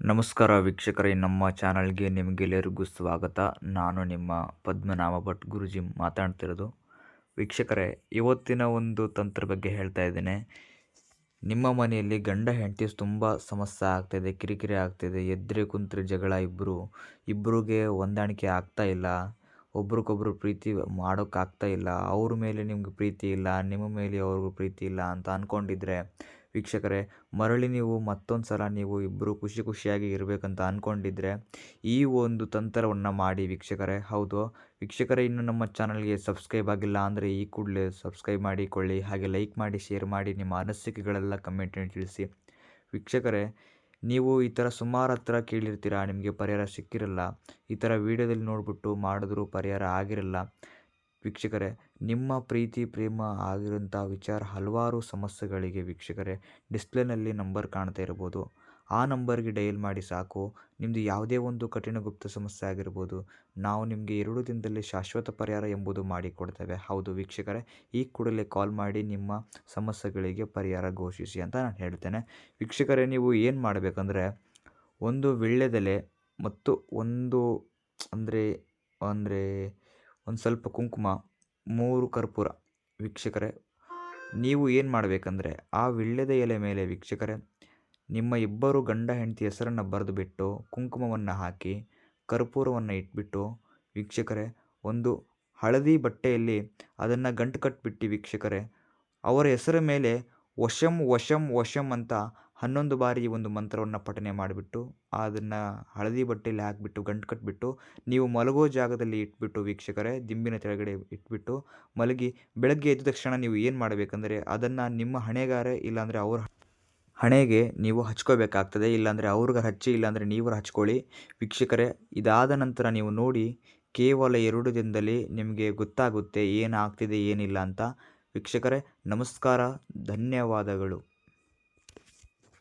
ನಮಸ್ಕಾರ ವೀಕ್ಷಕರೇ, ನಮ್ಮ ಚಾನಲ್ಗೆ ನಿಮಗೆಲ್ಲರಿಗೂ ಸ್ವಾಗತ. ನಾನು ನಿಮ್ಮ ಪದ್ಮನಾಭ ಭಟ್ ಗುರೂಜಿ ಮಾತಾಡ್ತಿರೋದು. ವೀಕ್ಷಕರೇ, ಇವತ್ತಿನ ಒಂದು ತಂತ್ರ ಬಗ್ಗೆ ಹೇಳ್ತಾ ಇದ್ದೇನೆ. ನಿಮ್ಮ ಮನೆಯಲ್ಲಿ ಗಂಡ ಹೆಂಡತಿ ತುಂಬ ಸಮಸ್ಯೆ ಆಗ್ತಾಯಿದೆ, ಕಿರಿಕಿರಿ ಆಗ್ತಾಯಿದೆ, ಎದ್ರೆ ಕುಂತ್ರೆ ಜಗಳ, ಇಬ್ಬರಿಗೆ ಹೊಂದಾಣಿಕೆ ಆಗ್ತಾ ಇಲ್ಲ, ಒಬ್ರಿಗೊಬ್ರು ಪ್ರೀತಿ ಮಾಡೋಕ್ಕಾಗ್ತಾ ಇಲ್ಲ, ಅವ್ರ ಮೇಲೆ ನಿಮ್ಗೆ ಪ್ರೀತಿ ಇಲ್ಲ, ನಿಮ್ಮ ಮೇಲೆ ಅವ್ರಿಗೂ ಪ್ರೀತಿ ಇಲ್ಲ ಅಂತ ಅಂದ್ಕೊಂಡಿದ್ರೆ ವೀಕ್ಷಕರೇ, ಮರಳಿ ನೀವು ಮತ್ತೊಂದು ಸಲ ನೀವು ಇಬ್ಬರು ಖುಷಿಯಾಗಿ ಇರಬೇಕಂತ ಅಂದ್ಕೊಂಡಿದ್ರೆ ಈ ಒಂದು ತಂತ್ರವನ್ನು ಮಾಡಿ ವೀಕ್ಷಕರೇ. ಹೌದು ವೀಕ್ಷಕರೇ, ಇನ್ನು ನಮ್ಮ ಚಾನಲ್ಗೆ ಸಬ್ಸ್ಕ್ರೈಬ್ ಆಗಿಲ್ಲ ಅಂದರೆ ಈ ಕೂಡಲೇ ಸಬ್ಸ್ಕ್ರೈಬ್ ಮಾಡಿಕೊಳ್ಳಿ, ಹಾಗೆ ಲೈಕ್ ಮಾಡಿ, ಶೇರ್ ಮಾಡಿ, ನಿಮ್ಮ ಅನಿಸಿಕೆಗಳೆಲ್ಲ ಕಮೆಂಟ್ನಲ್ಲಿ ತಿಳಿಸಿ. ವೀಕ್ಷಕರೇ, ನೀವು ಈ ಥರ ಸುಮಾರು ಹತ್ರ ಕೇಳಿರ್ತೀರ, ನಿಮಗೆ ಪರಿಹಾರ ಸಿಕ್ಕಿರಲ್ಲ. ಈ ಥರ ವೀಡಿಯೋದಲ್ಲಿ ನೋಡಿಬಿಟ್ಟು ಮಾಡಿದ್ರೂ ಪರಿಹಾರ ಆಗಿರಲ್ಲ. ವೀಕ್ಷಕರೇ, ನಿಮ್ಮ ಪ್ರೀತಿ ಪ್ರೇಮ ಆಗಿರೋಂಥ ವಿಚಾರ ಹಲವಾರು ಸಮಸ್ಯೆಗಳಿಗೆ ವೀಕ್ಷಕರೇ ಡಿಸ್ಪ್ಲೇನಲ್ಲಿ ನಂಬರ್ ಕಾಣ್ತಾ ಇರ್ಬೋದು. ಆ ನಂಬರ್ಗೆ ಡಯಲ್ ಮಾಡಿ ಸಾಕು. ನಿಮ್ಮದು ಯಾವುದೇ ಒಂದು ಕಠಿಣ ಗುಪ್ತ ಸಮಸ್ಯೆ ಆಗಿರ್ಬೋದು, ನಾವು ನಿಮಗೆ 2 ದಿನದಲ್ಲಿ ಶಾಶ್ವತ ಪರಿಹಾರ ಎಂಬುದು ಮಾಡಿಕೊಡ್ತೇವೆ. ಹೌದು ವೀಕ್ಷಕರೇ, ಈ ಕೂಡಲೇ ಕಾಲ್ ಮಾಡಿ ನಿಮ್ಮ ಸಮಸ್ಯೆಗಳಿಗೆ ಪರಿಹಾರ ಘೋಷಿಸಿ ಅಂತ ನಾನು ಹೇಳ್ತೇನೆ. ವೀಕ್ಷಕರೇ, ನೀವು ಏನು ಮಾಡಬೇಕಂದ್ರೆ, ಒಂದು ವೀಳ್ಯದೆಲೆ ಮತ್ತು ಒಂದು ಅಂದರೆ ಅಂದರೆ ಒಂದು ಸ್ವಲ್ಪ ಕುಂಕುಮ, 3 ಕರ್ಪೂರ. ವೀಕ್ಷಕರೇ, ನೀವು ಏನು ಮಾಡಬೇಕಂದ್ರೆ, ಆ ವೀಳ್ಯದ ಎಲೆ ಮೇಲೆ ವೀಕ್ಷಕರೇ ನಿಮ್ಮ ಇಬ್ಬರು ಗಂಡ ಹೆಂಡತಿ ಹೆಸರನ್ನು ಬರೆದುಬಿಟ್ಟು ಕುಂಕುಮವನ್ನು ಹಾಕಿ ಕರ್ಪೂರವನ್ನು ಇಟ್ಬಿಟ್ಟು ವೀಕ್ಷಕರೇ ಒಂದು ಹಳದಿ ಬಟ್ಟೆಯಲ್ಲಿ ಅದನ್ನು ಗಂಟು ಕಟ್ಟಿಬಿಟ್ಟು ವೀಕ್ಷಕರೇ ಅವರ ಹೆಸರ ಮೇಲೆ ವಶಂ ವಶಂ ವಶಂ ಅಂತ 11 ಬಾರಿ ಈ ಒಂದು ಮಂತ್ರವನ್ನು ಪಠನೆ ಮಾಡಿಬಿಟ್ಟು ಅದನ್ನು ಹಳದಿ ಬಟ್ಟೆಯಲ್ಲಿ ಹಾಕಿಬಿಟ್ಟು ಗಂಟು ಕಟ್ಟಿಬಿಟ್ಟು ನೀವು ಮಲಗೋ ಜಾಗದಲ್ಲಿ ಇಟ್ಬಿಟ್ಟು ವೀಕ್ಷಕರೇ, ದಿಂಬಿನ ಕೆಳಗಡೆ ಇಟ್ಬಿಟ್ಟು ಮಲಗಿ ಬೆಳಗ್ಗೆ ಎದ್ದ ತಕ್ಷಣ ನೀವು ಏನು ಮಾಡಬೇಕಂದ್ರೆ ಅದನ್ನು ನಿಮ್ಮ ಹಣೆಗಾರೆ ಇಲ್ಲಾಂದರೆ ಅವ್ರ ಹಣೆಗೆ ನೀವು ಹಚ್ಕೋಬೇಕಾಗ್ತದೆ. ಇಲ್ಲಾಂದರೆ ಅವ್ರಿಗೆ ಹಚ್ಚಿ, ಇಲ್ಲಾಂದರೆ ನೀವು ಹಚ್ಕೊಳ್ಳಿ ವೀಕ್ಷಕರೇ. ಇದಾದ ನಂತರ ನೀವು ನೋಡಿ, ಕೇವಲ 2 ದಿನದಲ್ಲಿ ನಿಮಗೆ ಗೊತ್ತಾಗುತ್ತೆ ಏನಾಗ್ತಿದೆ ಏನಿಲ್ಲ ಅಂತ. ವೀಕ್ಷಕರೇ, ನಮಸ್ಕಾರ, ಧನ್ಯವಾದಗಳು.